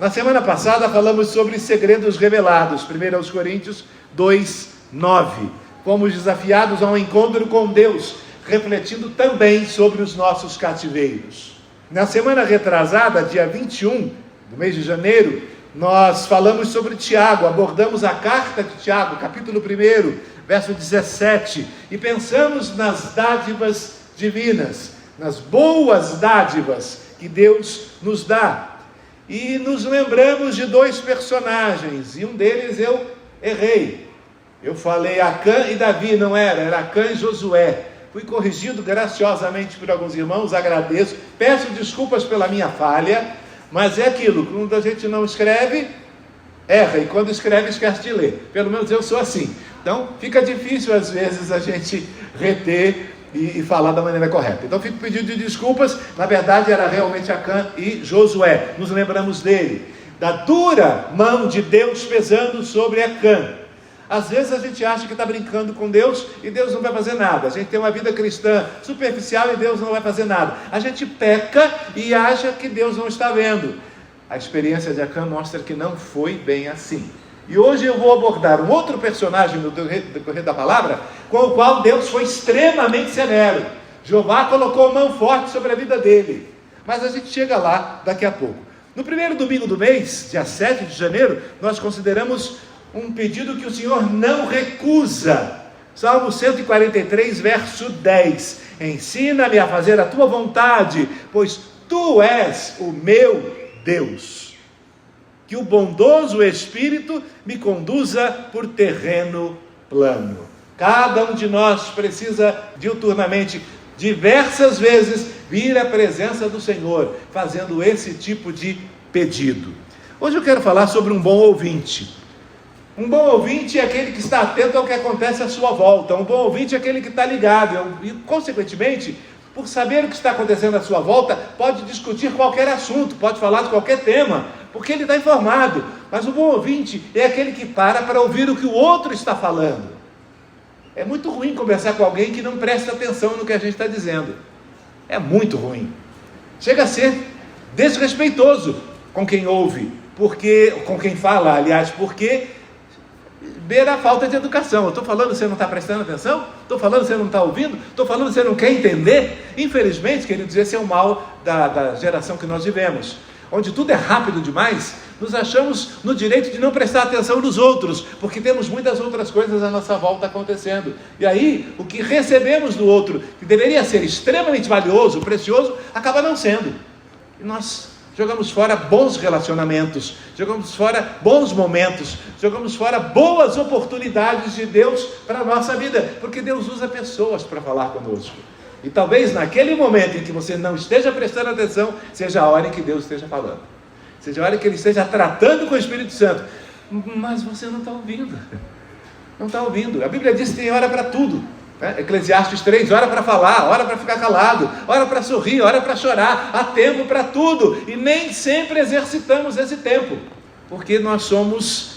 Na semana passada falamos sobre segredos revelados, 1 Coríntios 2:9. Fomos desafiados a um encontro com Deus, refletindo também sobre os nossos cativeiros. Na semana retrasada, dia 21 do mês de janeiro, nós falamos sobre Tiago, abordamos a carta de Tiago, capítulo 1, verso 17, e pensamos nas dádivas divinas, nas boas dádivas que Deus nos dá. E nos lembramos de dois personagens, e um deles eu errei. Eu falei Acã e Davi, não era Acã e Josué. Fui corrigido graciosamente por alguns irmãos, agradeço, peço desculpas pela minha falha, mas é aquilo, quando a gente não escreve, erra, e quando escreve, esquece de ler. Pelo menos eu sou assim. Então, fica difícil às vezes a gente reter e falar da maneira correta. Então, fico pedindo de desculpas, na verdade era realmente Acã e Josué. Nos lembramos dele, da dura mão de Deus pesando sobre Acã. Às vezes a gente acha que está brincando com Deus e Deus não vai fazer nada. A gente tem uma vida cristã superficial e Deus não vai fazer nada. A gente peca e acha que Deus não está vendo. A experiência de Acã mostra que não foi bem assim. E hoje eu vou abordar um outro personagem no decorrer da palavra, com o qual Deus foi extremamente severo. Jeová colocou mão forte sobre a vida dele. Mas a gente chega lá daqui a pouco. No primeiro domingo do mês, dia 7 de janeiro, nós consideramos um pedido que o Senhor não recusa. Salmo 143, verso 10. Ensina-me a fazer a tua vontade, pois tu és o meu Deus. Que o bondoso Espírito me conduza por terreno plano. Cada um de nós precisa diuturnamente, diversas vezes, vir à presença do Senhor, fazendo esse tipo de pedido. Hoje eu quero falar sobre um bom ouvinte. Um bom ouvinte é aquele que está atento ao que acontece à sua volta. Um bom ouvinte é aquele que está ligado. E, consequentemente, por saber o que está acontecendo à sua volta, pode discutir qualquer assunto, pode falar de qualquer tema, porque ele está informado. Mas o bom ouvinte é aquele que para ouvir o que o outro está falando. É muito ruim conversar com alguém que não presta atenção no que a gente está dizendo. É muito ruim. Chega a ser desrespeitoso com quem ouve, com quem fala, aliás, porque beira a falta de educação. Eu estou falando, você não está prestando atenção? Estou falando, você não está ouvindo? Estou falando, você não quer entender? Infelizmente, queridos, esse é o mal da geração que nós vivemos, onde tudo é rápido demais. Nos achamos no direito de não prestar atenção nos outros, porque temos muitas outras coisas à nossa volta acontecendo. E aí, o que recebemos do outro, que deveria ser extremamente valioso, precioso, acaba não sendo. E nós jogamos fora bons relacionamentos, jogamos fora bons momentos, jogamos fora boas oportunidades de Deus para a nossa vida, porque Deus usa pessoas para falar conosco. E talvez naquele momento em que você não esteja prestando atenção, seja a hora em que Deus esteja falando, seja a hora em que Ele esteja tratando com o Espírito Santo, mas você não está ouvindo, não está ouvindo. A Bíblia diz que tem hora para tudo. Eclesiastes 3, hora para falar, hora para ficar calado, hora para sorrir, hora para chorar, há tempo para tudo, e nem sempre exercitamos esse tempo, porque nós somos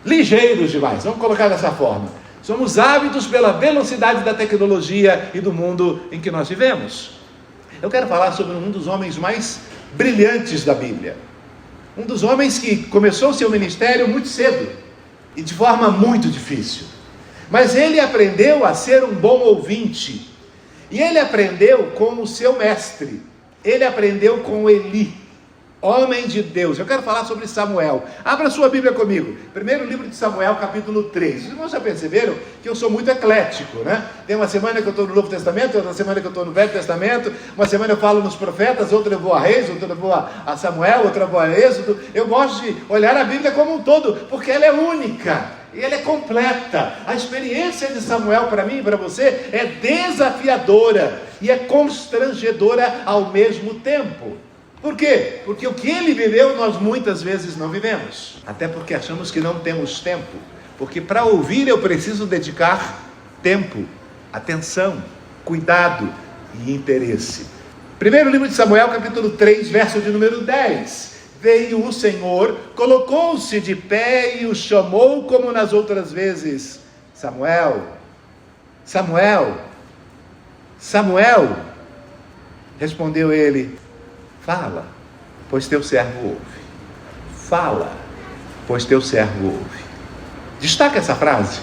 ligeiros demais, vamos colocar dessa forma, somos ávidos pela velocidade da tecnologia e do mundo em que nós vivemos. Eu quero falar sobre um dos homens mais brilhantes da Bíblia, um dos homens que começou o seu ministério muito cedo, e de forma muito difícil. Mas ele aprendeu a ser um bom ouvinte, e ele aprendeu com o seu mestre, ele aprendeu com Eli, homem de Deus. Eu quero falar sobre Samuel. Abra sua Bíblia comigo, primeiro livro de Samuel, capítulo 3. Os irmãos já perceberam que eu sou muito eclético, né? Tem uma semana que eu estou no Novo Testamento, outra semana que eu estou no Velho Testamento, uma semana eu falo nos profetas, outra eu vou a Reis, outra eu vou a Samuel, outra eu vou a Êxodo. Eu gosto de olhar a Bíblia como um todo, porque ela é única. E ela é completa. A experiência de Samuel para mim e para você é desafiadora e é constrangedora ao mesmo tempo. Por quê? Porque o que ele viveu nós muitas vezes não vivemos. Até porque achamos que não temos tempo. Porque para ouvir eu preciso dedicar tempo, atenção, cuidado e interesse. Primeiro livro de Samuel, capítulo 3, verso de número 10. Veio o Senhor, colocou-se de pé e o chamou como nas outras vezes. Samuel, Samuel, Samuel. Respondeu ele, fala, pois teu servo ouve. fala, pois teu servo ouve. Destaca essa frase,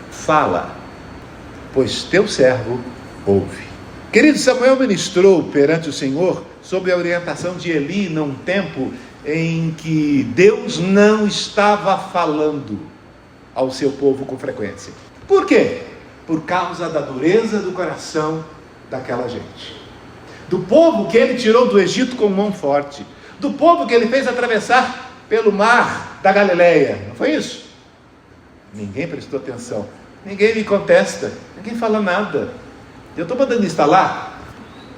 fala, pois teu servo ouve. Querido, Samuel ministrou perante o Senhor sob a orientação de Eli num tempo em que Deus não estava falando ao seu povo com frequência. Por quê? Por causa da dureza do coração daquela gente. Do povo que ele tirou do Egito com mão forte. Do povo que ele fez atravessar pelo mar da Galileia. Não foi isso? Ninguém prestou atenção. Ninguém me contesta. Ninguém fala nada. Eu estou mandando instalar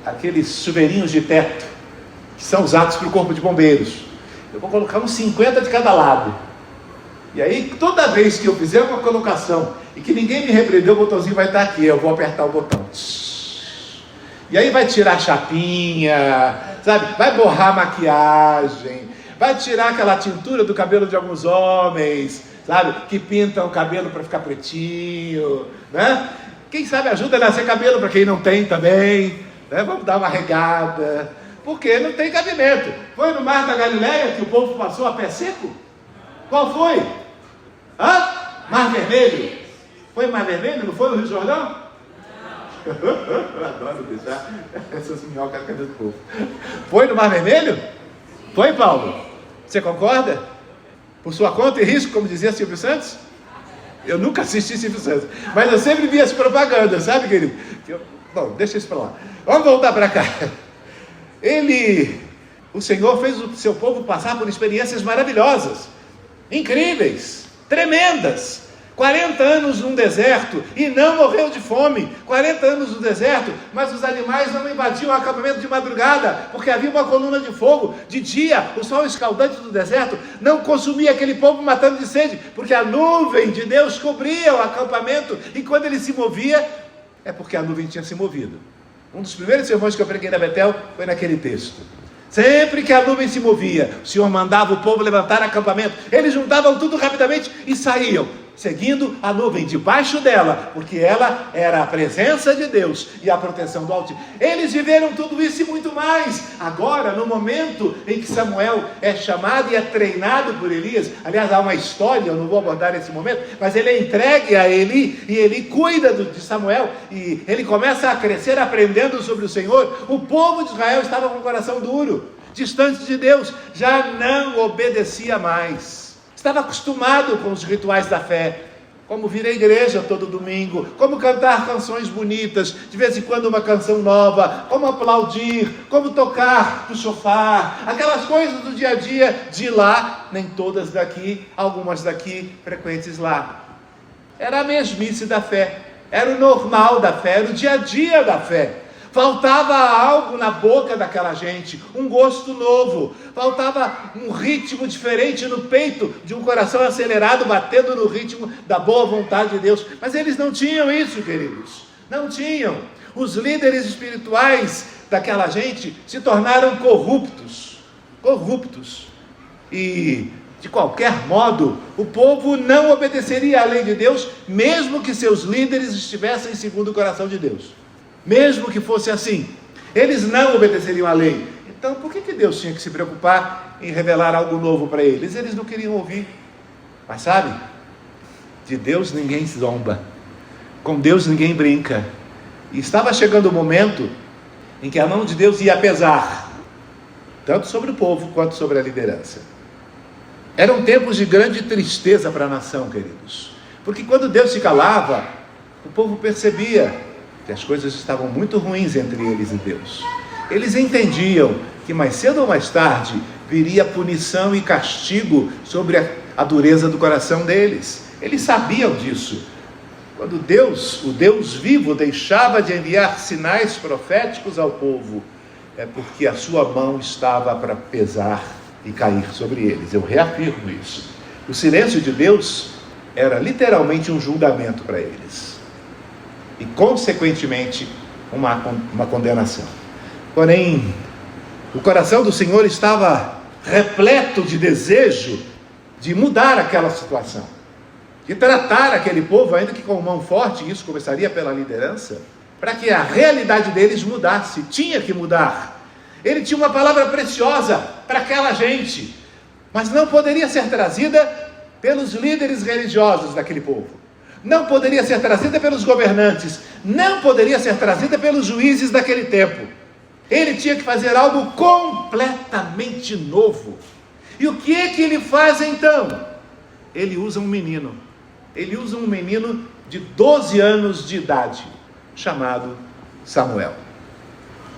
aqueles chuveirinhos de teto que são usados para o corpo de bombeiros. Eu vou colocar uns 50 de cada lado. E aí, toda vez que eu fizer uma colocação e que ninguém me repreendeu, o botãozinho vai estar aqui. Eu vou apertar o botão. E aí vai tirar a chapinha, sabe? Vai borrar a maquiagem, vai tirar aquela tintura do cabelo de alguns homens, sabe? Que pintam o cabelo para ficar pretinho, né? Quem sabe ajuda a nascer cabelo para quem não tem também, né? Vamos dar uma regada, porque não tem cabimento. Foi no mar da Galileia que o povo passou a pé seco? Qual foi? Mar Vermelho. Foi Mar Vermelho? Não foi o Rio Jordão? Eu adoro deixar essas minhocas na cabeça do povo. Foi no Mar Vermelho? Foi, Paulo? Você concorda? Por sua conta e risco, como dizia Silvio Santos? Eu nunca assisti Silvio Santos, mas eu sempre vi as propagandas, sabe, querido? Bom, deixa isso para lá. Vamos voltar para cá. O Senhor fez o seu povo passar por experiências maravilhosas, incríveis, tremendas. 40 anos num deserto e não morreu de fome. 40 anos no deserto, mas os animais não invadiam o acampamento de madrugada, porque havia uma coluna de fogo. De dia, o sol escaldante do deserto não consumia aquele povo matando de sede, porque a nuvem de Deus cobria o acampamento, e quando ele se movia, é porque a nuvem tinha se movido. Um dos primeiros sermões que eu preguei na Betel foi naquele texto. Sempre que a nuvem se movia, o Senhor mandava o povo levantar acampamento. Eles juntavam tudo rapidamente e saíam, seguindo a nuvem debaixo dela, porque ela era a presença de Deus e a proteção do Altíssimo. Eles viveram tudo isso e muito mais. Agora, no momento em que Samuel é chamado e é treinado por Elias, aliás, há uma história, eu não vou abordar nesse momento, mas ele é entregue a Eli, e ele cuida de Samuel, e ele começa a crescer aprendendo sobre o Senhor. O povo de Israel estava com o coração duro, distante de Deus, já não obedecia mais. Estava acostumado com os rituais da fé, como vir à igreja todo domingo, como cantar canções bonitas, de vez em quando uma canção nova, como aplaudir, como tocar no sofá, aquelas coisas do dia a dia, de lá, nem todas daqui, algumas daqui, frequentes lá. Era a mesmice da fé, era o normal da fé, era o dia a dia da fé. Faltava algo na boca daquela gente, um gosto novo, faltava um ritmo diferente no peito, de um coração acelerado, batendo no ritmo da boa vontade de Deus. Mas eles não tinham isso, queridos, não tinham. Os líderes espirituais daquela gente se tornaram corruptos, e de qualquer modo, o povo não obedeceria à lei de Deus, mesmo que seus líderes estivessem segundo o coração de Deus. Mesmo que fosse assim, eles não obedeceriam à lei. Então, por que Deus tinha que se preocupar em revelar algo novo para eles? Eles não queriam ouvir. Mas sabe, de Deus ninguém zomba, com Deus ninguém brinca. E estava chegando o momento em que a mão de Deus ia pesar, tanto sobre o povo quanto sobre a liderança. Eram tempos de grande tristeza para a nação, queridos, porque quando Deus se calava, o povo percebia que as coisas estavam muito ruins entre eles e Deus. Eles entendiam que mais cedo ou mais tarde viria punição e castigo sobre a dureza do coração deles. Eles sabiam disso. Quando Deus, o Deus vivo, deixava de enviar sinais proféticos ao povo, é porque a sua mão estava para pesar e cair sobre eles. Eu reafirmo isso. O silêncio de Deus era literalmente um julgamento para eles. E, consequentemente, uma condenação. Porém, o coração do Senhor estava repleto de desejo de mudar aquela situação, de tratar aquele povo, ainda que com mão forte, e isso começaria pela liderança, para que a realidade deles mudasse. Tinha que mudar. Ele tinha uma palavra preciosa para aquela gente, mas não poderia ser trazida pelos líderes religiosos daquele povo, não poderia ser trazida pelos governantes, não poderia ser trazida pelos juízes daquele tempo. Ele tinha que fazer algo completamente novo. E o que é que ele faz então? Ele usa um menino de 12 anos de idade, chamado Samuel.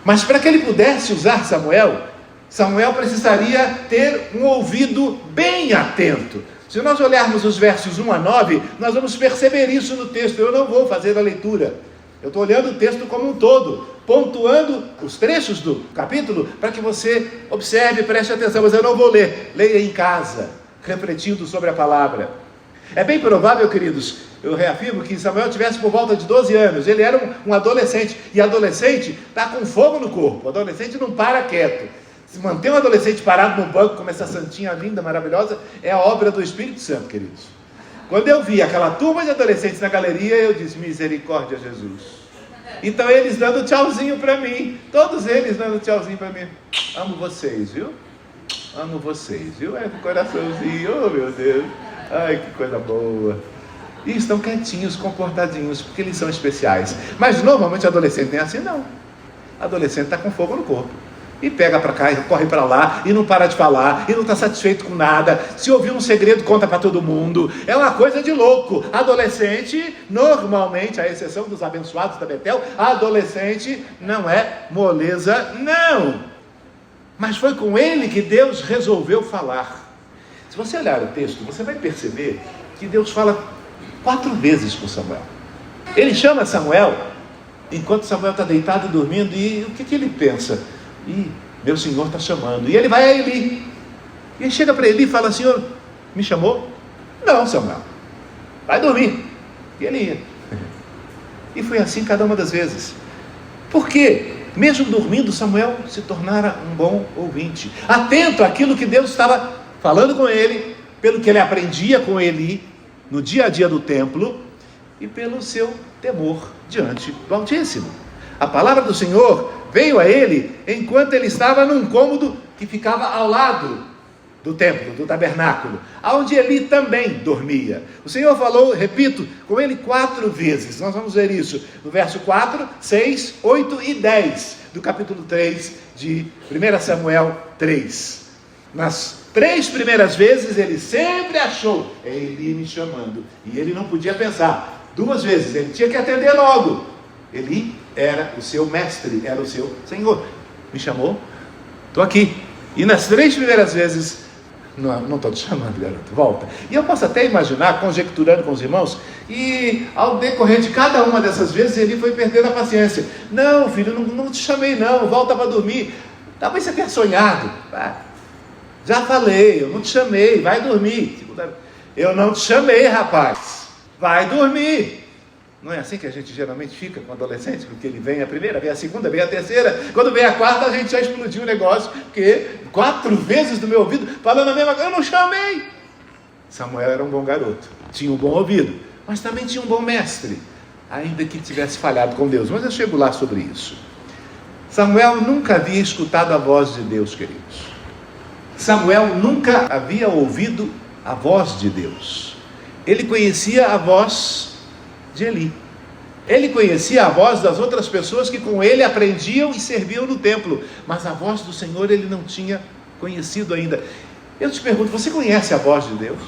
Mas para que ele pudesse usar Samuel precisaria ter um ouvido bem atento. Se nós olharmos os versos 1 a 9, nós vamos perceber isso no texto. Eu não vou fazer a leitura, eu estou olhando o texto como um todo, pontuando os trechos do capítulo para que você observe, preste atenção, mas eu não vou ler. Leia em casa, refletindo sobre a palavra. É bem provável, queridos, eu reafirmo, que Samuel tivesse por volta de 12 anos. Ele era um adolescente, e adolescente está com fogo no corpo. Adolescente não para quieto. Se manter um adolescente parado no banco como essa santinha linda, maravilhosa, é a obra do Espírito Santo, queridos. Quando eu vi aquela turma de adolescentes na galeria, eu disse: misericórdia, Jesus. Então eles dando tchauzinho para mim, todos eles dando tchauzinho para mim. Amo vocês, viu? Amo vocês, viu? É com coraçãozinho, oh meu Deus, ai que coisa boa. E estão quietinhos, comportadinhos, porque eles são especiais. Mas normalmente adolescente não é assim, não. Adolescente está com fogo no corpo, e pega para cá, e corre para lá, e não para de falar, e não está satisfeito com nada. Se ouvir um segredo, conta para todo mundo. É uma coisa de louco. Adolescente, normalmente, à exceção dos abençoados da Betel, adolescente não é moleza, não. Mas foi com ele que Deus resolveu falar. Se você olhar o texto, você vai perceber que Deus fala 4 vezes com Samuel. Ele chama Samuel enquanto Samuel está deitado e dormindo, e o que ele pensa? Meu Senhor está chamando. E ele vai a Eli, e ele chega para Eli e fala: Senhor, me chamou? Não, Samuel, vai dormir. E ele ia. E foi assim cada uma das vezes. Por quê? Mesmo dormindo, Samuel se tornara um bom ouvinte, atento àquilo que Deus estava falando com ele, pelo que ele aprendia com Eli no dia a dia do templo, e pelo seu temor diante do Altíssimo. A palavra do Senhor veio a ele enquanto ele estava num cômodo que ficava ao lado do templo, do tabernáculo, onde Eli também dormia. O Senhor falou, repito, com ele 4 vezes. Nós vamos ver isso no verso 4, 6, 8 e 10 do capítulo 3 de 1 Samuel 3. Nas 3 primeiras vezes ele sempre achou Eli me chamando, e ele não podia pensar 2 vezes, ele tinha que atender logo. Eli era o seu mestre, era o seu Senhor. Me chamou? Estou aqui. E nas 3 primeiras vezes, não estou te chamando, garoto, volta. E eu posso até imaginar, conjecturando com os irmãos, e ao decorrer de cada uma dessas vezes, ele foi perdendo a paciência. Não, filho, não te chamei não, volta para dormir. Talvez você tenha sonhado. Já falei, eu não te chamei, vai dormir. Eu não te chamei, rapaz, vai dormir. Não é assim que a gente geralmente fica com adolescente? Porque ele vem a primeira, vem a segunda, vem a terceira. Quando vem a quarta, a gente já explodiu o negócio, porque 4 vezes do meu ouvido, falando a mesma coisa, eu não chamei. Samuel era um bom garoto, tinha um bom ouvido, mas também tinha um bom mestre, ainda que tivesse falhado com Deus. Mas eu chego lá sobre isso. Samuel nunca havia escutado a voz de Deus, queridos. Samuel nunca havia ouvido a voz de Deus. Ele conhecia a voz de Eli. Ele conhecia a voz das outras pessoas que com ele aprendiam e serviam no templo, mas a voz do Senhor ele não tinha conhecido ainda. Eu te pergunto, você conhece a voz de Deus?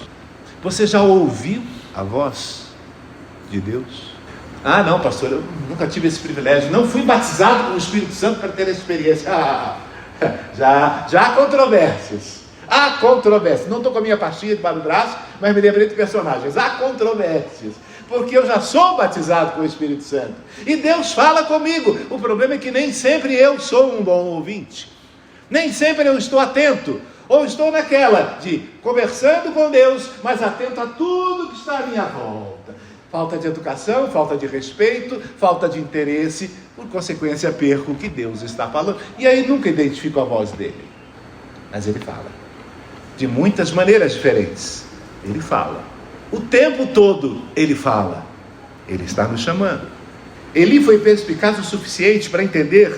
Você já ouviu a voz de Deus? Ah, não, pastor, eu nunca tive esse privilégio, não fui batizado com o Espírito Santo para ter essa experiência. Já há controvérsias. Há controvérsias. Não estou com a minha pastinha debaixo do braço, mas me lembrei de personagens. Há controvérsias, porque eu já sou batizado com o Espírito Santo, e Deus fala comigo. O problema é que nem sempre eu sou um bom ouvinte, nem sempre eu estou atento, ou estou naquela de conversando com Deus, mas atento a tudo que está à minha volta. Falta de educação, falta de respeito, falta de interesse, por consequência perco o que Deus está falando, e aí nunca identifico a voz dele. Mas ele fala, de muitas maneiras diferentes, ele fala. O tempo todo ele fala, ele está nos chamando. Eli foi perspicaz o suficiente para entender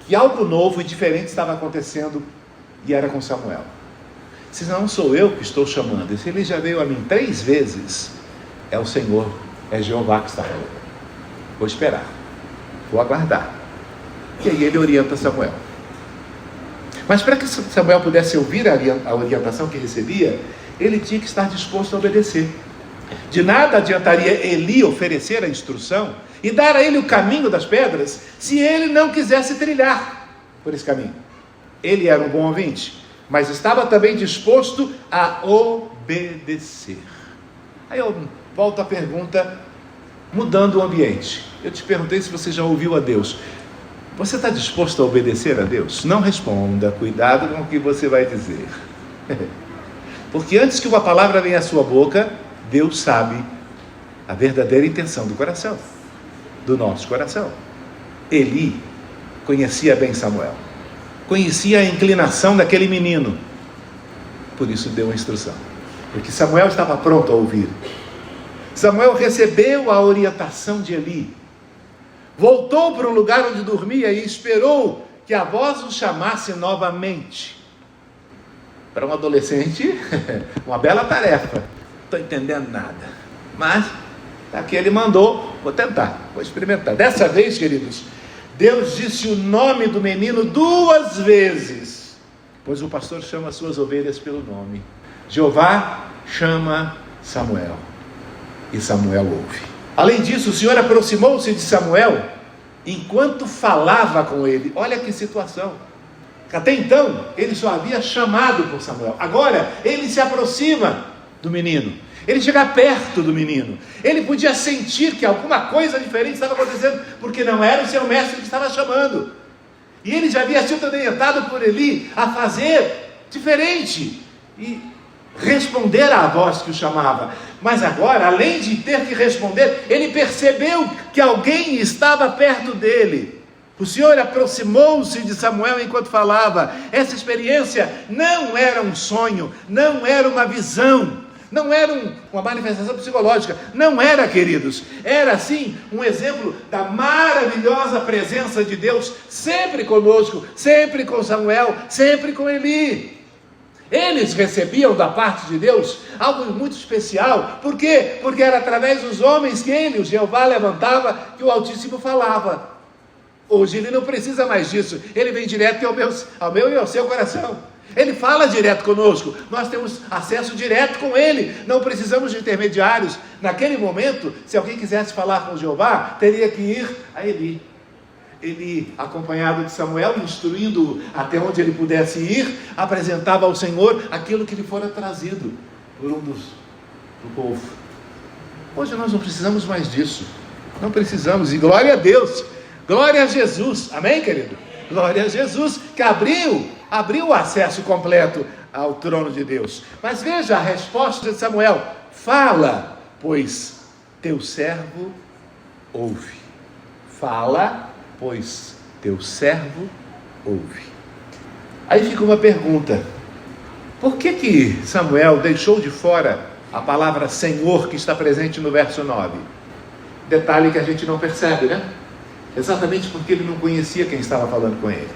que algo novo e diferente estava acontecendo, e era com Samuel. Se não sou eu que estou chamando, e se ele já veio a mim 3 vezes, é o Senhor, é Jeová que está falando. Vou esperar, vou aguardar. E aí ele orienta Samuel. Mas para que Samuel pudesse ouvir a orientação que recebia, ele tinha que estar disposto a obedecer. De nada adiantaria Eli oferecer a instrução e dar a ele o caminho das pedras, se ele não quisesse trilhar por esse caminho. Ele era um bom ouvinte, mas estava também disposto a obedecer. Aí eu volto à pergunta, mudando o ambiente. Eu te perguntei se você já ouviu a Deus. Você está disposto a obedecer a Deus? Não responda, cuidado com o que você vai dizer. Porque antes que uma palavra venha à sua boca, Deus sabe a verdadeira intenção do coração, do nosso coração. Eli conhecia bem Samuel, conhecia a inclinação daquele menino, por isso deu a instrução, porque Samuel estava pronto a ouvir. Samuel recebeu a orientação de Eli, voltou para o lugar onde dormia e esperou que a voz o chamasse novamente. Para um adolescente, uma bela tarefa. Não estou entendendo nada, mas aqui ele mandou, vou tentar, vou experimentar. Dessa vez, queridos, Deus disse o nome do menino 2 vezes, pois o pastor chama as suas ovelhas pelo nome. Jeová chama Samuel, e Samuel ouve. Além disso, o Senhor aproximou-se de Samuel enquanto falava com ele. Olha que situação. Até então, ele só havia chamado por Samuel. Agora, ele se aproxima do menino. Ele chega perto do menino. Ele podia sentir que alguma coisa diferente estava acontecendo, porque não era o seu mestre que estava chamando. E ele já havia sido orientado por Eli a fazer diferente e responder à voz que o chamava. Mas agora, além de ter que responder, ele percebeu que alguém estava perto dele. O Senhor aproximou-se de Samuel enquanto falava. Essa experiência não era um sonho, não era uma visão, não era uma manifestação psicológica, não era, queridos, era sim um exemplo da maravilhosa presença de Deus, sempre conosco, sempre com Samuel, sempre com Eli. Eles recebiam da parte de Deus algo muito especial. Por quê? Porque era através dos homens que ele, o Jeová, levantava, que o Altíssimo falava. Hoje ele não precisa mais disso, ele vem direto ao meu e ao seu coração. Ele fala direto conosco, nós temos acesso direto com ele, não precisamos de intermediários. Naquele momento, se alguém quisesse falar com Jeová, teria que ir a Eli. Ele, acompanhado de Samuel, instruindo até onde ele pudesse ir, apresentava ao Senhor aquilo que lhe fora trazido por um do povo. Hoje nós não precisamos mais disso, não precisamos, e glória a Deus, glória a Jesus, amém, querido? Glória a Jesus, que abriu o acesso completo ao trono de Deus. Mas veja a resposta de Samuel: fala, pois teu servo ouve. Fala, pois teu servo ouve. Aí fica uma pergunta: por que Samuel deixou de fora a palavra Senhor que está presente no verso 9? Detalhe que a gente não percebe, né? Exatamente porque ele não conhecia quem estava falando com ele.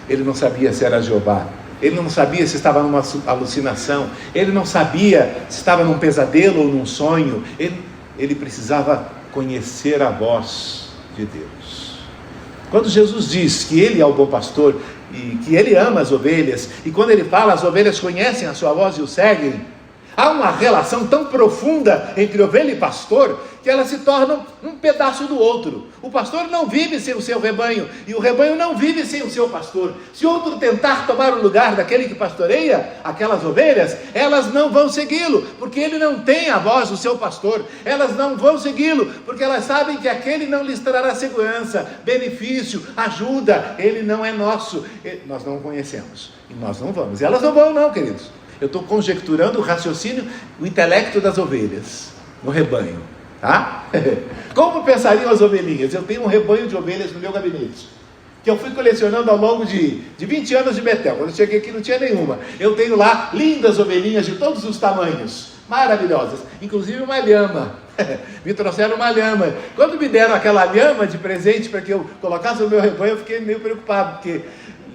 Ele não sabia se era Jeová, ele não sabia se estava numa alucinação, ele não sabia se estava num pesadelo ou num sonho. Ele precisava conhecer a voz de Deus. Quando Jesus diz que ele é o bom pastor e que ele ama as ovelhas, e quando ele fala as ovelhas conhecem a sua voz e o seguem, há uma relação tão profunda entre ovelha e pastor, que elas se tornam um pedaço do outro. O pastor não vive sem o seu rebanho, e o rebanho não vive sem o seu pastor. Se outro tentar tomar o lugar daquele que pastoreia aquelas ovelhas, elas não vão segui-lo, porque ele não tem a voz do seu pastor. Elas não vão segui-lo, porque elas sabem que aquele não lhes trará segurança, benefício, ajuda. Ele não é nosso, nós não o conhecemos, e nós não vamos. E elas não vão não, queridos. Eu estou conjecturando o raciocínio, o intelecto das ovelhas no rebanho, tá? Como pensariam as ovelhinhas? Eu tenho um rebanho de ovelhas no meu gabinete, que eu fui colecionando ao longo de 20 anos de Betel. Quando eu cheguei aqui não tinha nenhuma. Eu tenho lá lindas ovelhinhas de todos os tamanhos, maravilhosas, inclusive uma lhama. Me trouxeram uma lhama. Quando me deram aquela lhama de presente para que eu colocasse no meu rebanho, eu fiquei meio preocupado, porque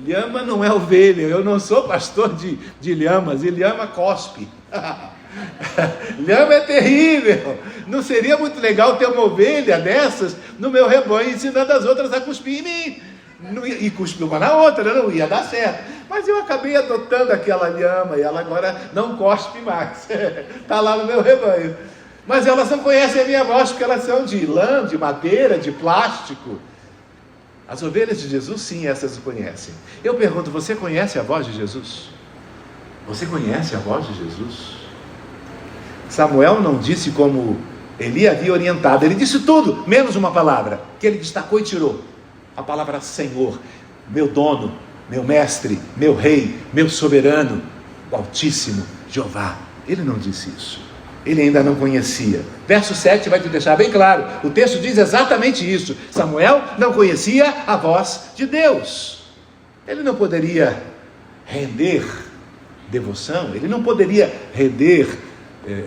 Lhama não é ovelha, eu não sou pastor de lhamas, e lhama cospe. Lhama é terrível. Não seria muito legal ter uma ovelha dessas no meu rebanho, ensinando as outras a cuspir em mim. E cuspir uma na outra, não ia dar certo. Mas eu acabei adotando aquela lhama, e ela agora não cospe mais. Está lá no meu rebanho. Mas elas não conhecem a minha voz, porque elas são de lã, de madeira, de plástico. As ovelhas de Jesus, sim, essas o conhecem. Eu pergunto, você conhece a voz de Jesus? Você conhece a voz de Jesus? Samuel não disse como Eli havia orientado, ele disse tudo, menos uma palavra, que ele destacou e tirou. A palavra Senhor, meu dono, meu mestre, meu rei, meu soberano, o Altíssimo, Jeová. Ele não disse isso. Ele ainda não conhecia. Verso 7 vai te deixar bem claro. O texto diz exatamente isso. Samuel não conhecia a voz de Deus. Ele não poderia render devoção, ele não poderia render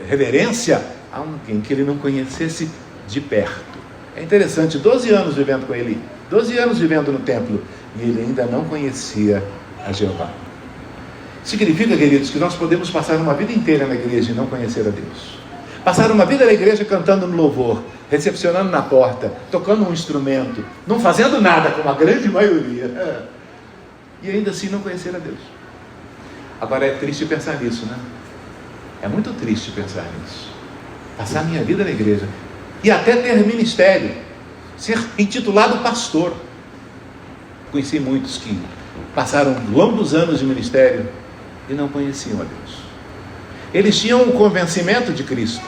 reverência a alguém que ele não conhecesse de perto. É interessante, 12 anos vivendo com ele, 12 anos vivendo no templo, e ele ainda não conhecia a Jeová. Significa, queridos, que nós podemos passar uma vida inteira na igreja e não conhecer a Deus. Passar uma vida na igreja cantando no louvor, recepcionando na porta, tocando um instrumento, não fazendo nada, como a grande maioria, e ainda assim não conhecer a Deus. Agora é triste pensar nisso, né? É muito triste pensar nisso. Passar minha vida na igreja e até ter ministério, ser intitulado pastor. Conheci muitos que passaram longos anos de ministério e não conheciam a Deus. Eles tinham um convencimento de Cristo,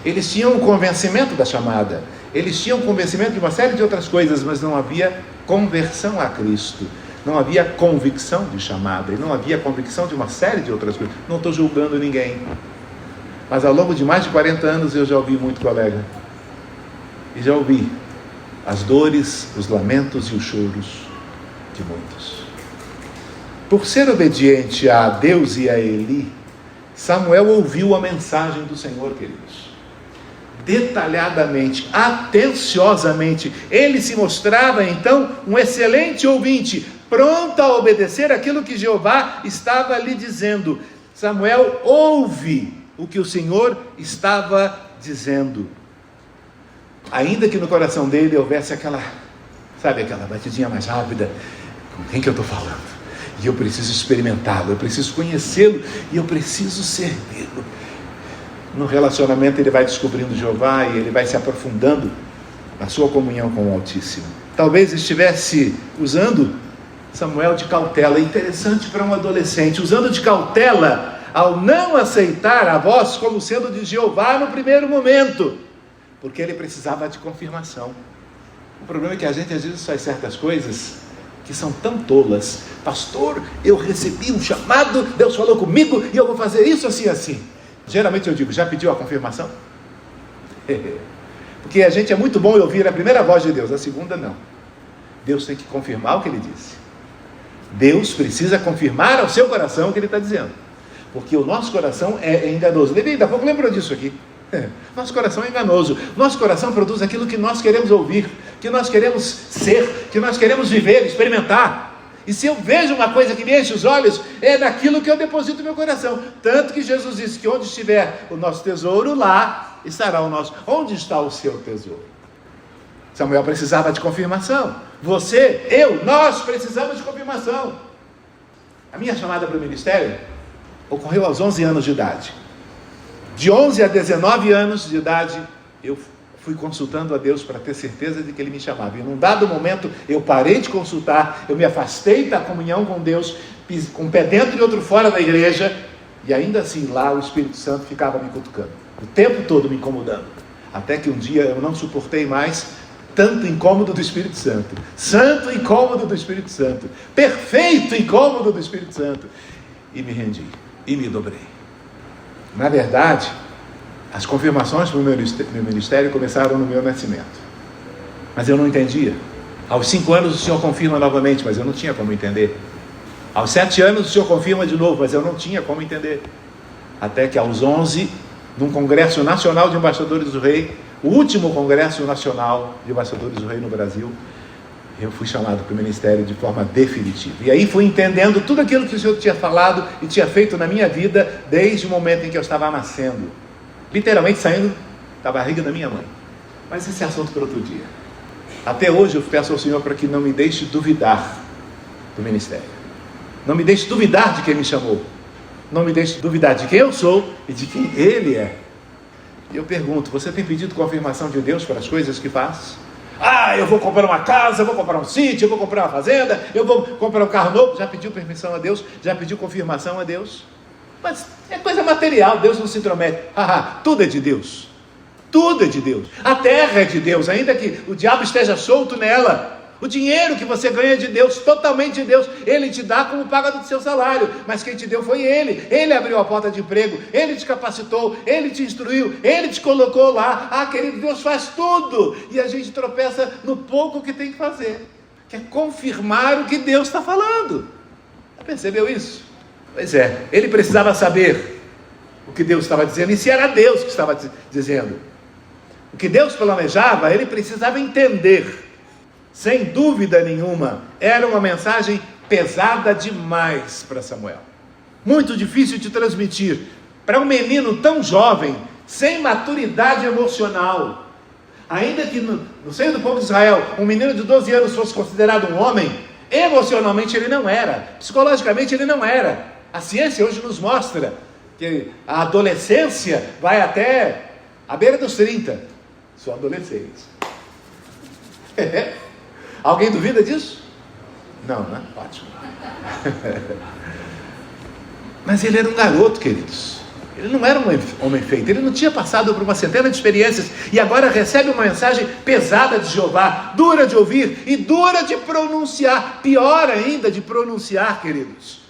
eles tinham um convencimento da chamada, eles tinham um convencimento de uma série de outras coisas, mas não havia conversão a Cristo, não havia convicção de chamada, e não havia convicção de uma série de outras coisas. Não estou julgando ninguém, mas ao longo de mais de 40 anos eu já ouvi muito colega, e já ouvi as dores, os lamentos e os choros de muitos. Por ser obediente a Deus e a Eli, Samuel ouviu a mensagem do Senhor, queridos, detalhadamente, atenciosamente. Ele se mostrava então um excelente ouvinte, pronto a obedecer aquilo que Jeová estava lhe dizendo. Samuel ouve o que o Senhor estava dizendo, ainda que no coração dele houvesse aquela batidinha mais rápida. Com quem que eu estou falando? E eu preciso experimentá-lo, eu preciso conhecê-lo, e eu preciso servi-lo. No relacionamento ele vai descobrindo Jeová, e ele vai se aprofundando na sua comunhão com o Altíssimo. Talvez estivesse usando Samuel de cautela. É interessante para um adolescente, usando de cautela ao não aceitar a voz como sendo de Jeová no primeiro momento, porque ele precisava de confirmação. O problema é que a gente às vezes faz certas coisas que são tão tolas. Pastor, eu recebi um chamado, Deus falou comigo e eu vou fazer isso assim, assim. Geralmente eu digo, já pediu a confirmação? Porque a gente é muito bom em ouvir a primeira voz de Deus, a segunda não. Deus tem que confirmar o que ele disse. Deus precisa confirmar ao seu coração o que ele está dizendo, porque o nosso coração é enganoso. Daqui a pouco lembrou disso aqui. Nosso coração é enganoso. Nosso coração produz aquilo que nós queremos ouvir, que nós queremos ser, que nós queremos viver, experimentar. E se eu vejo uma coisa que me enche os olhos, é daquilo que eu deposito no meu coração. Tanto que Jesus disse que onde estiver o nosso tesouro, lá estará o nosso. Onde está o seu tesouro? Samuel precisava de confirmação. Você, eu, nós precisamos de confirmação. A minha chamada para o ministério ocorreu aos 11 anos de idade. De 11 a 19 anos de idade, eu fui consultando a Deus para ter certeza de que Ele me chamava. E num dado momento, eu parei de consultar, eu me afastei da comunhão com Deus, com um pé dentro e outro fora da igreja, e ainda assim lá o Espírito Santo ficava me cutucando, o tempo todo me incomodando. Até que um dia eu não suportei mais tanto incômodo do Espírito Santo, santo incômodo do Espírito Santo, perfeito incômodo do Espírito Santo, e me rendi, e me dobrei. Na verdade, as confirmações para o meu ministério começaram no meu nascimento, mas eu não entendia. Aos 5 anos o Senhor confirma novamente, mas eu não tinha como entender. Aos 7 anos o Senhor confirma de novo, mas eu não tinha como entender. Até que aos 11, num congresso nacional de embaixadores do rei, o último congresso nacional de embaixadores do rei no Brasil, Eu fui chamado para o ministério de forma definitiva. E aí fui entendendo tudo aquilo que o Senhor tinha falado e tinha feito na minha vida desde o momento em que eu estava nascendo. Literalmente saindo da barriga da minha mãe. Mas esse é assunto para outro dia. Até hoje eu peço ao Senhor para que não me deixe duvidar do ministério. Não me deixe duvidar de quem me chamou. Não me deixe duvidar de quem eu sou e de quem Ele é. E eu pergunto, você tem pedido confirmação de Deus para as coisas que faz? Eu vou comprar uma casa, eu vou comprar um sítio, eu vou comprar uma fazenda, eu vou comprar um carro novo. Já pediu permissão a Deus? Já pediu confirmação a Deus? Mas é coisa material, Deus não se intromete. Tudo é de Deus. Tudo é de Deus. A terra é de Deus, ainda que o diabo esteja solto nela. O dinheiro que você ganha é de Deus, totalmente de Deus. Ele te dá como paga do seu salário, mas quem te deu foi Ele. Ele abriu a porta de emprego, Ele te capacitou, Ele te instruiu, Ele te colocou lá. Querido, Deus faz tudo. E a gente tropeça no pouco que tem que fazer, que é confirmar o que Deus está falando. Percebeu isso? Pois é, ele precisava saber o que Deus estava dizendo, e se era Deus que estava dizendo. O que Deus planejava, ele precisava entender. Sem dúvida nenhuma, era uma mensagem pesada demais para Samuel. Muito difícil de transmitir para um menino tão jovem, sem maturidade emocional. Ainda que no seio do povo de Israel, um menino de 12 anos fosse considerado um homem, emocionalmente ele não era, psicologicamente ele não era. A ciência hoje nos mostra que a adolescência vai até a beira dos 30. Só adolescentes. Alguém duvida disso? Não, né? Ótimo. Mas ele era um garoto, queridos. Ele não era um homem feito. Ele não tinha passado por uma centena de experiências. E agora recebe uma mensagem pesada de Jeová. Dura de ouvir e dura de pronunciar. Pior ainda de pronunciar, queridos.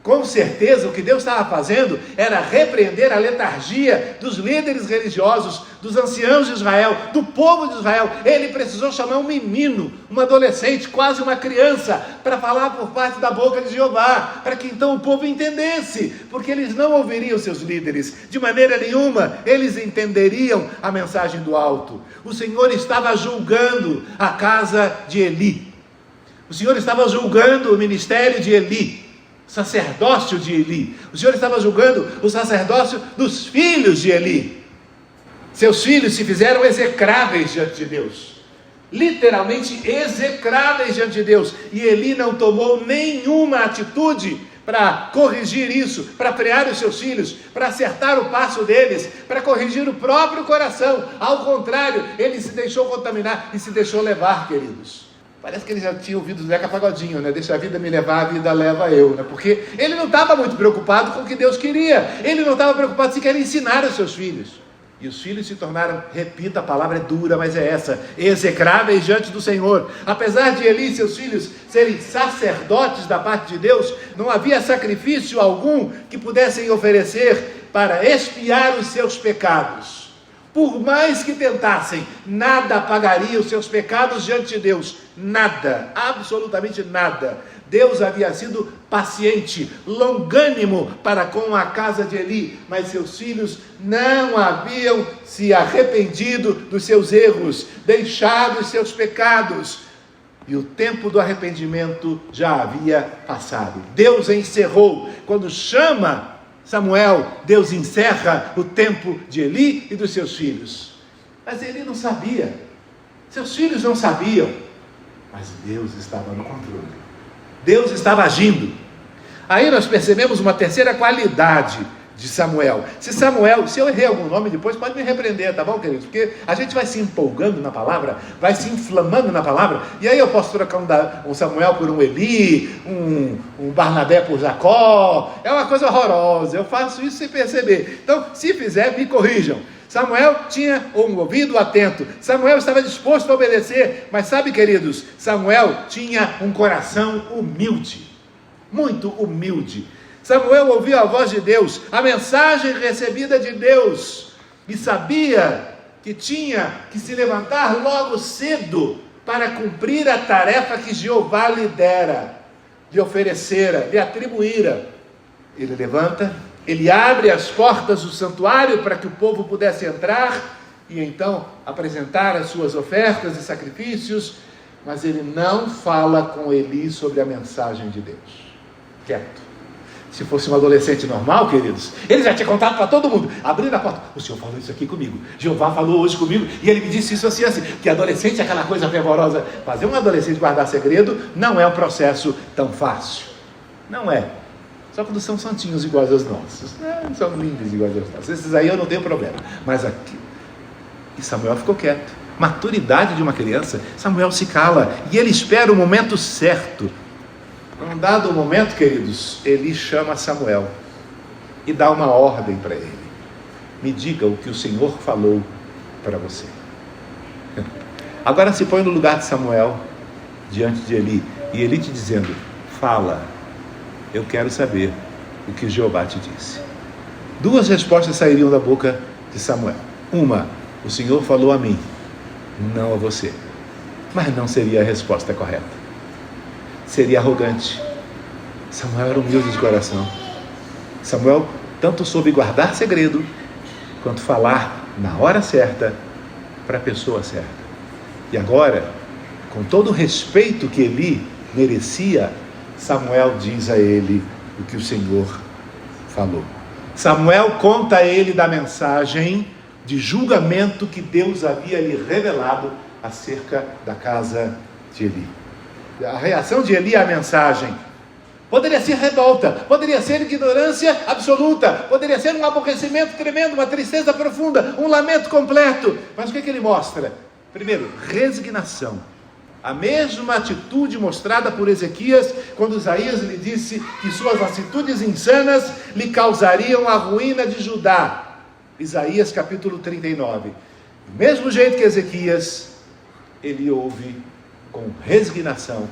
Com certeza o que Deus estava fazendo era repreender a letargia dos líderes religiosos, dos anciãos de Israel, do povo de Israel. Ele precisou chamar um menino, um adolescente, quase uma criança, para falar por parte da boca de Jeová, para que então o povo entendesse, porque eles não ouviriam seus líderes, de maneira nenhuma eles entenderiam a mensagem do alto. O Senhor estava julgando a casa de Eli, o Senhor estava julgando o ministério de Eli, sacerdócio de Eli. O Senhor estava julgando o sacerdócio dos filhos de Eli. Seus filhos se fizeram execráveis diante de Deus, literalmente execráveis diante de Deus, e Eli não tomou nenhuma atitude para corrigir isso, para frear os seus filhos, para acertar o passo deles, para corrigir o próprio coração. Ao contrário, ele se deixou contaminar e se deixou levar, queridos. Parece que ele já tinha ouvido o Zeca Pagodinho, né? Deixa a vida me levar, a vida leva eu, né? Porque ele não estava muito preocupado com o que Deus queria. Ele não estava preocupado se queria ensinar aos seus filhos. E os filhos se tornaram, repito, a palavra é dura, mas é essa, execráveis diante do Senhor. Apesar de Eli e seus filhos serem sacerdotes da parte de Deus, não havia sacrifício algum que pudessem oferecer para expiar os seus pecados. Por mais que tentassem, nada apagaria os seus pecados diante de Deus. Nada, absolutamente nada. Deus havia sido paciente, longânimo para com a casa de Eli, mas seus filhos não haviam se arrependido dos seus erros, deixado os seus pecados. E o tempo do arrependimento já havia passado. Deus encerrou. Quando chama Samuel, Deus encerra o tempo de Eli e dos seus filhos. Mas Eli não sabia, seus filhos não sabiam, mas Deus estava no controle, Deus estava agindo. Aí nós percebemos uma terceira qualidade de Samuel. Se eu errei algum nome depois, pode me repreender, tá bom, queridos? Porque a gente vai se empolgando na palavra, vai se inflamando na palavra, e aí eu posso trocar um Samuel por um Eli, um Barnabé por Jacó. É uma coisa horrorosa, eu faço isso sem perceber. Então, se fizer, me corrijam. Samuel tinha um ouvido atento, Samuel estava disposto a obedecer, mas sabe, queridos, Samuel tinha um coração humilde, muito humilde. Samuel ouviu a voz de Deus, a mensagem recebida de Deus, e sabia que tinha que se levantar logo cedo para cumprir a tarefa que Jeová lhe dera, lhe oferecera, lhe atribuíra. Ele levanta, ele abre as portas do santuário para que o povo pudesse entrar e então apresentar as suas ofertas e sacrifícios. mas ele não fala com Eli sobre a mensagem de Deus. Quieto. Se fosse um adolescente normal, queridos, ele já tinha contado para todo mundo, abrindo a porta: o Senhor falou isso aqui comigo, Jeová falou hoje comigo, e ele me disse isso assim, assim. Porque adolescente é aquela coisa fervorosa. Fazer um adolescente guardar segredo não é um processo tão fácil. Não é. Só quando são santinhos iguais aos nossos. Não são lindos iguais aos nossos. Esses aí eu não tenho problema. Mas aqui... E Samuel ficou quieto. Maturidade de uma criança. Samuel se cala e ele espera o momento certo. Num dado momento, queridos, Eli chama Samuel e dá uma ordem para ele: me diga o que o Senhor falou para você. Agora se põe no lugar de Samuel diante de Eli, e Eli te dizendo: fala, eu quero saber o que Jeová te disse. Duas respostas sairiam da boca de Samuel. Uma: o Senhor falou a mim, não a você. Mas não seria a resposta correta. Seria arrogante. Samuel era humilde de coração. Samuel tanto soube guardar segredo, quanto falar na hora certa, para a pessoa certa. E agora, com todo o respeito que Eli merecia, Samuel diz a ele o que o Senhor falou. Samuel conta a ele da mensagem de julgamento que Deus havia lhe revelado acerca da casa de Eli. A reação de Eli à mensagem poderia ser revolta, poderia ser ignorância absoluta, poderia ser um aborrecimento tremendo, uma tristeza profunda, um lamento completo. Mas o que ele mostra? Primeiro, resignação. A mesma atitude mostrada por Ezequias quando Isaías lhe disse que suas atitudes insanas lhe causariam a ruína de Judá. Isaías capítulo 39. Do mesmo jeito que Ezequias, ele ouve com resignação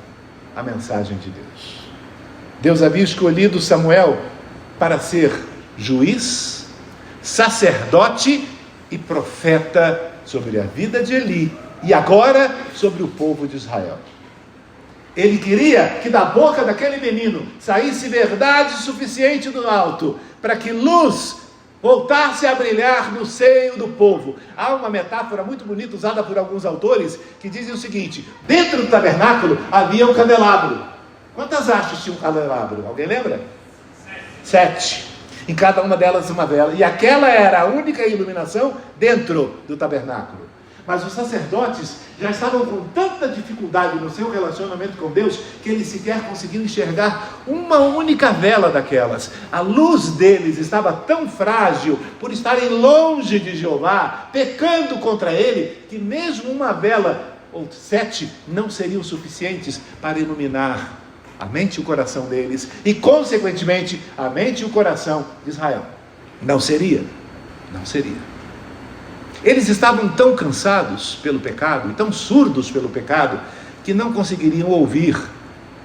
a mensagem de Deus. Deus havia escolhido Samuel para ser juiz, sacerdote e profeta sobre a vida de Eli e agora sobre o povo de Israel. Ele queria que da boca daquele menino saísse verdade suficiente do alto para que luz voltasse a brilhar no seio do povo. Há uma metáfora muito bonita usada por alguns autores que dizem o seguinte: dentro do tabernáculo havia um candelabro. Quantas hastes tinha um candelabro? Alguém lembra? 7. Em cada uma delas uma vela. E aquela era a única iluminação dentro do tabernáculo. Mas os sacerdotes já estavam com tanta dificuldade no seu relacionamento com Deus que eles sequer conseguiam enxergar uma única vela daquelas. A luz deles estava tão frágil por estarem longe de Jeová, pecando contra ele, que mesmo uma vela ou 7 não seriam suficientes para iluminar a mente e o coração deles e, consequentemente, a mente e o coração de Israel. Não seria. Eles estavam tão cansados pelo pecado e tão surdos pelo pecado que não conseguiriam ouvir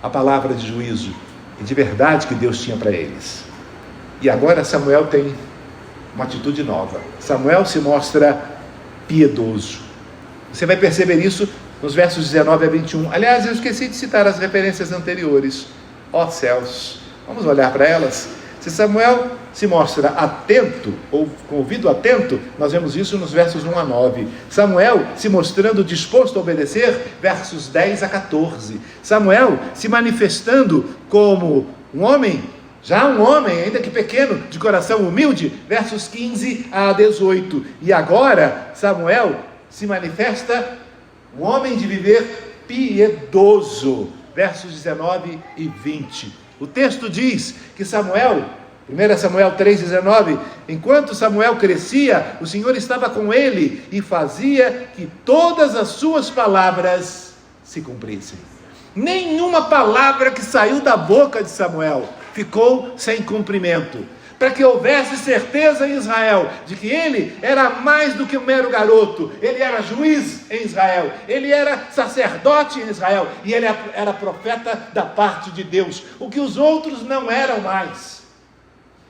a palavra de juízo e de verdade que Deus tinha para eles. E agora Samuel tem uma atitude nova. Samuel se mostra piedoso. Você vai perceber isso nos versos 19 a 21. Aliás, eu esqueci de citar as referências anteriores. Ó céus, vamos olhar para elas. Se Samuel se mostra atento, ou com ouvido atento, nós vemos isso nos versos 1 a 9. Samuel se mostrando disposto a obedecer, versos 10 a 14. Samuel se manifestando como um homem, já um homem, ainda que pequeno, de coração humilde, versos 15 a 18. E agora, Samuel se manifesta um homem de viver piedoso, versos 19 e 20. O texto diz que Samuel, 1 Samuel 3,19, enquanto Samuel crescia, o Senhor estava com ele e fazia que todas as suas palavras se cumprissem. Nenhuma palavra que saiu da boca de Samuel ficou sem cumprimento. Para que houvesse certeza em Israel de que ele era mais do que um mero garoto, ele era juiz em Israel, ele era sacerdote em Israel e ele era profeta da parte de Deus, o que os outros não eram mais.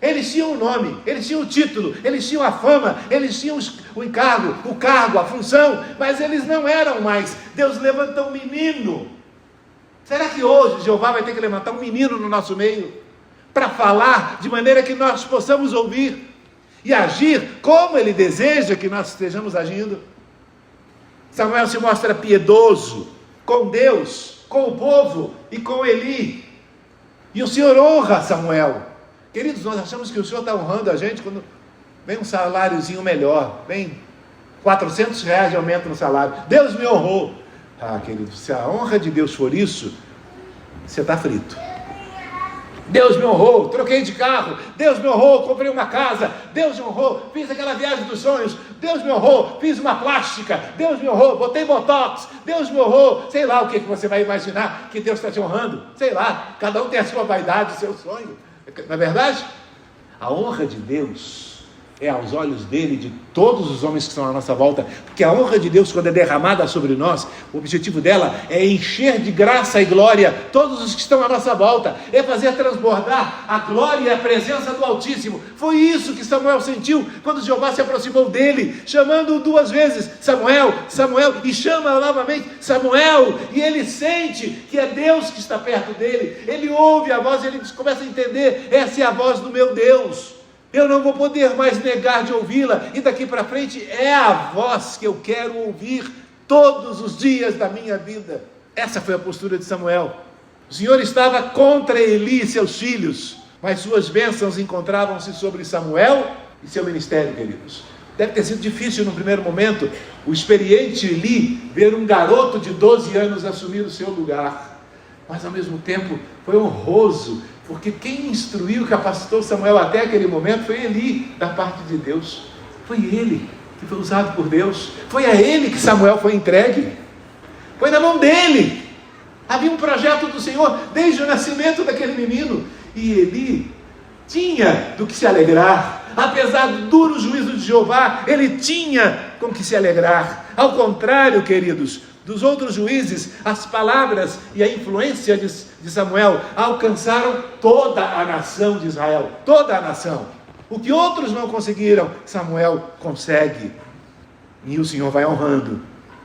Eles tinham o nome, eles tinham o título, eles tinham a fama, eles tinham o encargo, o cargo, a função, mas eles não eram mais. Deus levantou um menino. Será que hoje Jeová vai ter que levantar um menino no nosso meio para falar de maneira que nós possamos ouvir e agir como Ele deseja que nós estejamos agindo? Samuel se mostra piedoso, com Deus, com o povo e com Eli. E o Senhor honra Samuel. Queridos, nós achamos que o Senhor está honrando a gente quando vem um saláriozinho melhor, vem R$400 de aumento no salário. Deus me honrou. Ah, querido, se a honra de Deus for isso, você está frito. Deus me honrou, troquei de carro. Deus me honrou, comprei uma casa. Deus me honrou, fiz aquela viagem dos sonhos. Deus me honrou, fiz uma plástica. Deus me honrou, botei botox. Deus me honrou, sei lá o que você vai imaginar que Deus está te honrando. Sei lá, cada um tem a sua vaidade, o seu sonho. Não é verdade? A honra de Deus é aos olhos dele, de todos os homens que estão à nossa volta, porque a honra de Deus, quando é derramada sobre nós, o objetivo dela é encher de graça e glória todos os que estão à nossa volta, é fazer transbordar a glória e a presença do Altíssimo. Foi isso que Samuel sentiu quando Jeová se aproximou dele, chamando-o 2 vezes, Samuel, Samuel, e chama novamente, Samuel, e ele sente que é Deus que está perto dele, ele ouve a voz, ele começa a entender, essa é a voz do meu Deus. Eu não vou poder mais negar de ouvi-la, e daqui para frente é a voz que eu quero ouvir todos os dias da minha vida. Essa foi a postura de Samuel. O Senhor estava contra Eli e seus filhos, mas suas bênçãos encontravam-se sobre Samuel e seu ministério, queridos. Deve ter sido difícil no primeiro momento, o experiente Eli ver um garoto de 12 anos assumir o seu lugar, mas ao mesmo tempo foi honroso, porque quem instruiu, capacitou Samuel até aquele momento foi Eli, da parte de Deus. Foi ele que foi usado por Deus. Foi a ele que Samuel foi entregue. Foi na mão dele. Havia um projeto do Senhor desde o nascimento daquele menino. E Eli tinha do que se alegrar. Apesar do duro juízo de Jeová, ele tinha com que se alegrar. Ao contrário, queridos, dos outros juízes, as palavras e a influência de Samuel alcançaram toda a nação de Israel, toda a nação. O que outros não conseguiram, Samuel consegue, e o Senhor vai honrando.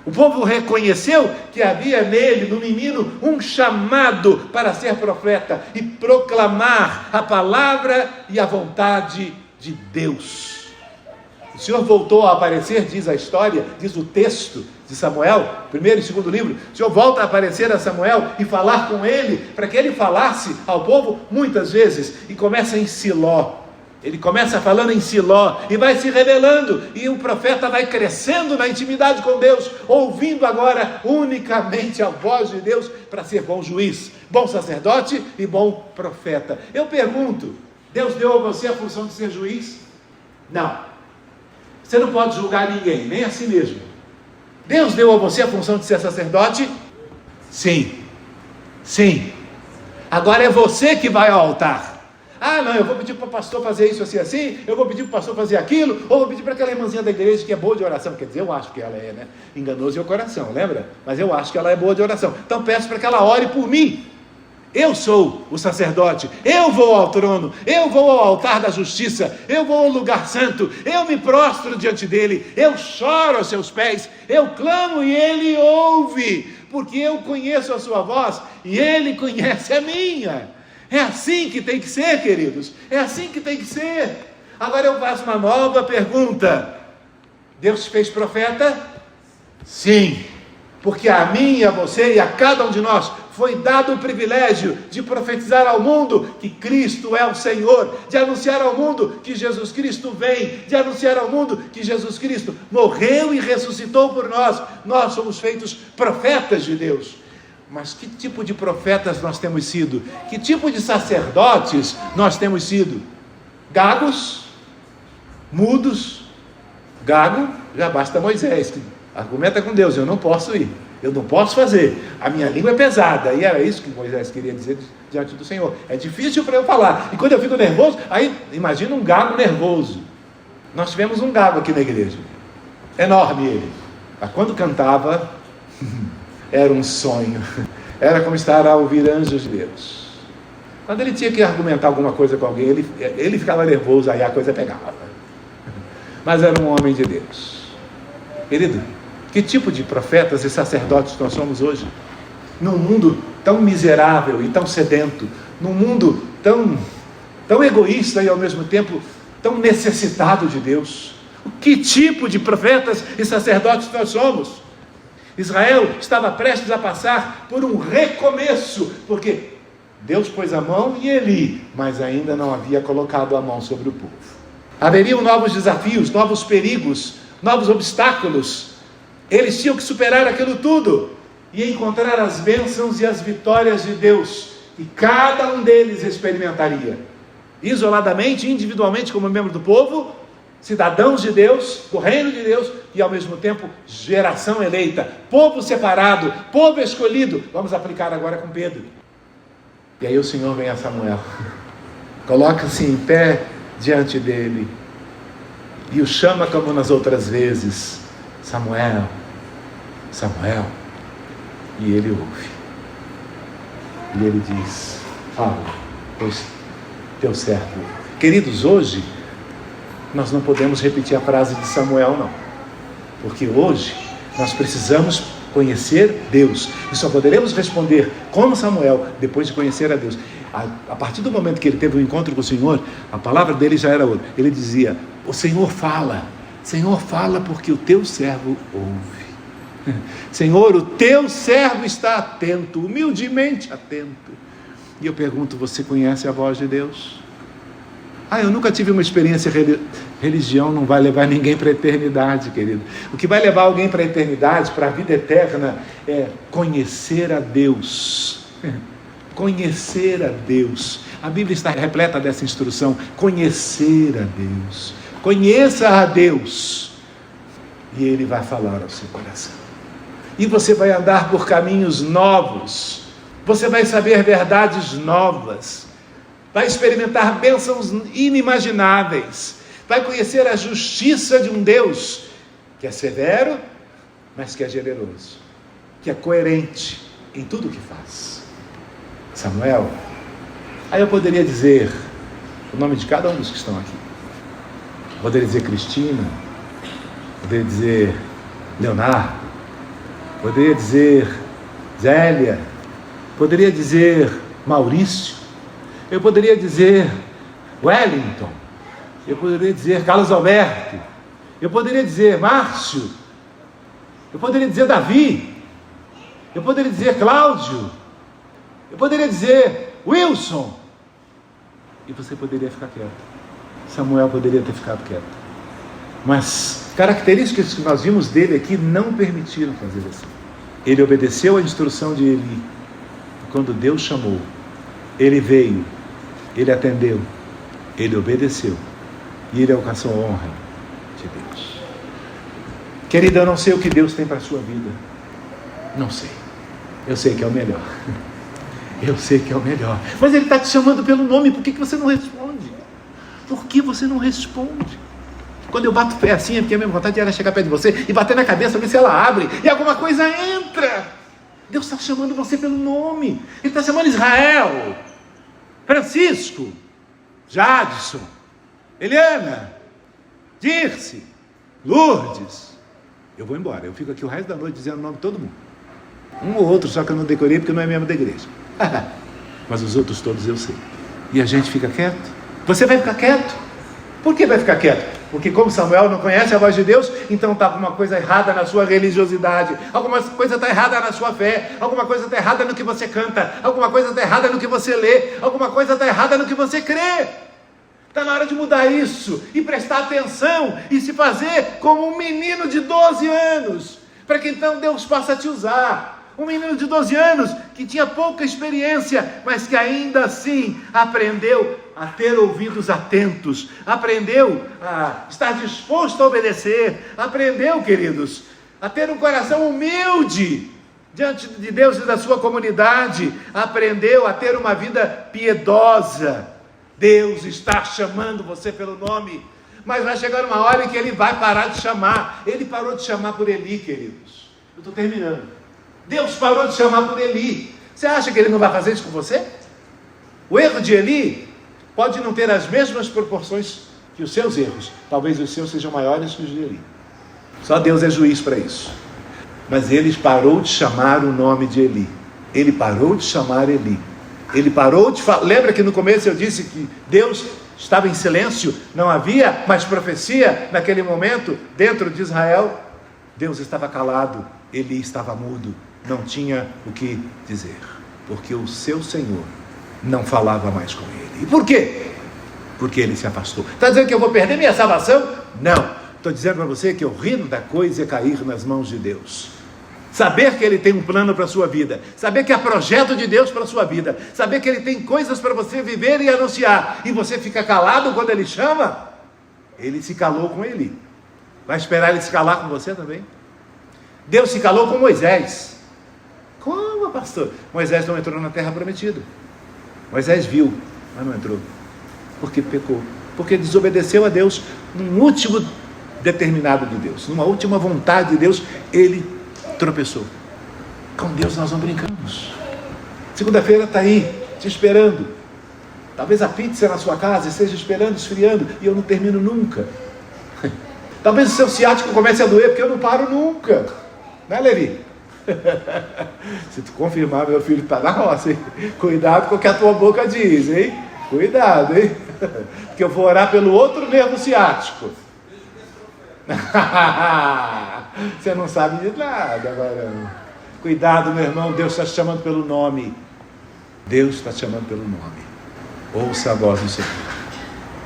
O povo reconheceu que havia nele, no menino, um chamado para ser profeta e proclamar a palavra e a vontade de Deus. O Senhor voltou a aparecer, diz a história, diz o texto de Samuel, primeiro e segundo livro. O Senhor volta a aparecer a Samuel e falar com ele, para que ele falasse ao povo muitas vezes, e começa em Siló. Ele começa falando em Siló e vai se revelando, e o profeta vai crescendo na intimidade com Deus, ouvindo agora unicamente a voz de Deus para ser bom juiz, bom sacerdote e bom profeta. Eu pergunto, Deus deu a você a função de ser juiz? Não. Você não pode julgar ninguém, nem a si mesmo. Deus deu a você a função de ser sacerdote? Sim. Sim. Agora é você que vai ao altar. Ah, não, eu vou pedir para o pastor fazer isso assim, assim, eu vou pedir para o pastor fazer aquilo, ou vou pedir para aquela irmãzinha da igreja que é boa de oração. Quer dizer, eu acho que ela é, né? Enganoso é o coração, lembra? Mas eu acho que ela é boa de oração. Então peço para que ela ore por mim. Eu sou o sacerdote, eu vou ao trono, eu vou ao altar da justiça, eu vou ao lugar santo, eu me prostro diante dele, eu choro aos seus pés, eu clamo e ele ouve, porque eu conheço a sua voz e ele conhece a minha. É assim que tem que ser, queridos, é assim que tem que ser. Agora eu faço uma nova pergunta: Deus te fez profeta? Sim, porque a mim, a você e a cada um de nós foi dado o privilégio de profetizar ao mundo que Cristo é o Senhor, de anunciar ao mundo que Jesus Cristo vem, de anunciar ao mundo que Jesus Cristo morreu e ressuscitou por nós. Nós somos feitos profetas de Deus. Mas que tipo de profetas nós temos sido? Que tipo de sacerdotes nós temos sido? Gagos? Mudos? Gago? Já basta Moisés, que argumenta com Deus: eu não posso ir, eu não posso fazer, a minha língua é pesada. E era isso que Moisés queria dizer diante do Senhor: é difícil para eu falar, e quando eu fico nervoso, aí imagina um gago nervoso. Nós tivemos um gago aqui na igreja, enorme ele, mas quando cantava era um sonho, era como estar a ouvir anjos de Deus. Quando ele tinha que argumentar alguma coisa com alguém, ele ficava nervoso, aí a coisa pegava. Mas era um homem de Deus. Querido, que tipo de profetas e sacerdotes nós somos hoje? Num mundo tão miserável e tão sedento, num mundo tão egoísta e ao mesmo tempo tão necessitado de Deus. Que tipo de profetas e sacerdotes nós somos? Israel estava prestes a passar por um recomeço, porque Deus pôs a mão em Eli, mas ainda não havia colocado a mão sobre o povo. Haveriam novos desafios, novos perigos, novos obstáculos. Eles tinham que superar aquilo tudo e encontrar as bênçãos e as vitórias de Deus, que cada um deles experimentaria, isoladamente, individualmente, como membro do povo, cidadãos de Deus, do reino de Deus, e ao mesmo tempo geração eleita, povo separado, povo escolhido. Vamos aplicar agora com Pedro. E aí o Senhor vem a Samuel, coloca-se em pé diante dele e o chama como nas outras vezes: Samuel, Samuel. E ele ouve, e ele diz: fala, pois teu servo. Queridos, hoje nós não podemos repetir a frase de Samuel, não, porque hoje nós precisamos conhecer Deus, e só poderemos responder como Samuel depois de conhecer a Deus. A partir do momento que ele teve um encontro com o Senhor, a palavra dele já era outra. Ele dizia: o Senhor fala porque o teu servo ouve. Senhor, o teu servo está atento, humildemente atento. E eu pergunto: você conhece a voz de Deus? Eu nunca tive uma experiência. Religião não vai levar ninguém para a eternidade, querido. O que vai levar alguém para a eternidade, para a vida eterna, é conhecer a Deus. Conhecer a Deus. A Bíblia está repleta dessa instrução: conhecer a Deus. Conheça a Deus, e Ele vai falar ao seu coração, e você vai andar por caminhos novos, você vai saber verdades novas, vai experimentar bênçãos inimagináveis, vai conhecer a justiça de um Deus que é severo, mas que é generoso, que é coerente em tudo o que faz. Samuel, aí eu poderia dizer o nome de cada um dos que estão aqui. Poderia dizer Cristina, poderia dizer Leonardo, poderia dizer Zélia, poderia dizer Maurício, eu poderia dizer Wellington, eu poderia dizer Carlos Alberto, eu poderia dizer Márcio, eu poderia dizer Davi, eu poderia dizer Cláudio, eu poderia dizer Wilson, e você poderia ficar quieto. Samuel poderia ter ficado quieto, mas características que nós vimos dele aqui não permitiram fazer assim. Ele obedeceu a instrução de Eli, e quando Deus chamou, ele veio, ele atendeu, ele obedeceu, e ele alcançou a honra de Deus. Querida, eu não sei o que Deus tem para a sua vida, não sei, eu sei que é o melhor, eu sei que é o melhor, mas Ele está te chamando pelo nome. Por que você não responde? Por que você não responde? Quando eu bato o pé assim, é porque a minha vontade era chegar perto de você e bater na cabeça, ver se ela abre e alguma coisa entra. Deus está chamando você pelo nome. Ele está chamando Israel, Francisco, Jadson, Eliana, Dirce, Lourdes. Eu vou embora, eu fico aqui o resto da noite dizendo o nome de todo mundo. Um ou outro só que eu não decorei porque não é membro da igreja. Mas os outros todos eu sei. E a gente fica quieto. Você vai ficar quieto? Por que vai ficar quieto? Porque como Samuel não conhece a voz de Deus, então está alguma coisa errada na sua religiosidade, alguma coisa está errada na sua fé, alguma coisa está errada no que você canta, alguma coisa está errada no que você lê, alguma coisa está errada no que você crê. Está na hora de mudar isso e prestar atenção e se fazer como um menino de 12 anos, para que então Deus possa te usar. Um menino de 12 anos que tinha pouca experiência, mas que ainda assim aprendeu a ter ouvidos atentos, aprendeu a estar disposto a obedecer, aprendeu, queridos, a ter um coração humilde diante de Deus e da sua comunidade, aprendeu a ter uma vida piedosa. Deus está chamando você pelo nome, mas vai chegar uma hora em que Ele vai parar de chamar. Ele parou de chamar por Eli, queridos. Eu estou terminando. Deus parou de chamar por Eli. Você acha que Ele não vai fazer isso com você? O erro de Eli pode não ter as mesmas proporções que os seus erros. Talvez os seus sejam maiores que os de Eli. Só Deus é juiz para isso. Mas Ele parou de chamar o nome de Eli. Ele parou de chamar Eli. Ele parou de falar. Lembra que no começo eu disse que Deus estava em silêncio? Não havia mais profecia naquele momento dentro de Israel. Deus estava calado, Eli estava mudo, não tinha o que dizer, porque o seu Senhor não falava mais com ele. E por quê? Porque ele se afastou. Está dizendo que eu vou perder minha salvação? Não. Estou dizendo para você que o reino da coisa é cair nas mãos de Deus. Saber que Ele tem um plano para a sua vida, saber que há projeto de Deus para a sua vida, saber que Ele tem coisas para você viver e anunciar, e você fica calado quando Ele chama. Ele se calou com Eli. Vai esperar Ele se calar com você também? Deus se calou com Moisés. Como, pastor? Moisés não entrou na terra prometida. Moisés viu, mas não entrou. Porque pecou. Porque desobedeceu a Deus num último determinado de Deus, numa última vontade de Deus, ele tropeçou. Com Deus nós não brincamos. Segunda-feira está aí, te esperando. Talvez a pizza na sua casa esteja esperando, esfriando, e eu não termino nunca. Talvez o seu ciático comece a doer, porque eu não paro nunca. Não é, Levi? Se tu confirmar, meu filho está na roça, hein? Cuidado com o que a tua boca diz, hein? Cuidado, hein? Porque eu vou orar pelo outro nervo ciático. Você não sabe de nada agora. Cuidado, meu irmão, Deus está te chamando pelo nome. Deus está te chamando pelo nome. Ouça a voz do Senhor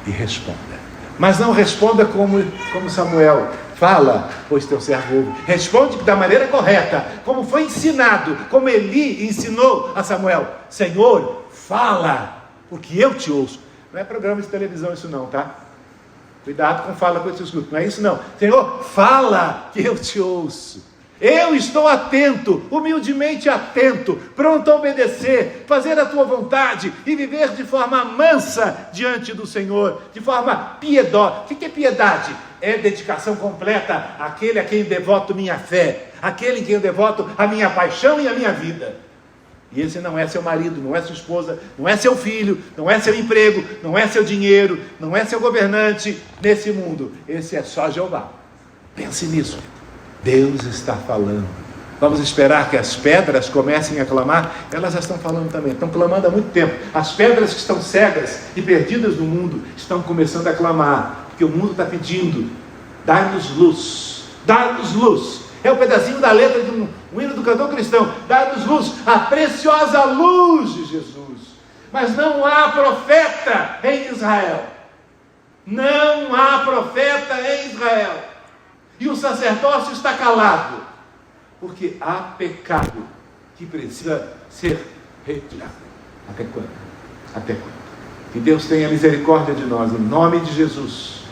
e responda. Mas não responda como Samuel. Fala, pois teu servo ouve. Responde da maneira correta, como foi ensinado, como Eli ensinou a Samuel. Senhor, fala, porque eu te ouço. Não é programa de televisão isso não, tá? Cuidado com fala com esses grupos, não é isso não. Senhor, fala que eu te ouço. Eu estou atento, humildemente atento, pronto a obedecer, fazer a tua vontade e viver de forma mansa diante do Senhor, de forma piedosa. O que é piedade? É dedicação completa àquele a quem devoto minha fé, àquele em quem eu devoto a minha paixão e a minha vida. E esse não é seu marido, não é sua esposa, não é seu filho, não é seu emprego, não é seu dinheiro, não é seu governante nesse mundo. Esse é só Jeová. Pense nisso. Deus está falando. Vamos esperar que as pedras comecem a clamar? Elas já estão falando também, estão clamando há muito tempo. As pedras que estão cegas e perdidas no mundo estão começando a clamar, porque o mundo está pedindo: dá-nos luz, dá-nos luz. É um pedacinho da letra de um hino do cantor cristão: dá-nos luz, a preciosa luz de Jesus. Mas não há profeta em Israel. Não há profeta em Israel. E o sacerdócio está calado, porque há pecado que precisa ser retirado. Até quando? Até quando? Que Deus tenha misericórdia de nós, em nome de Jesus,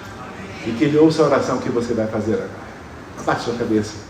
e que Ele ouça a oração que você vai fazer agora. Abaixe sua cabeça.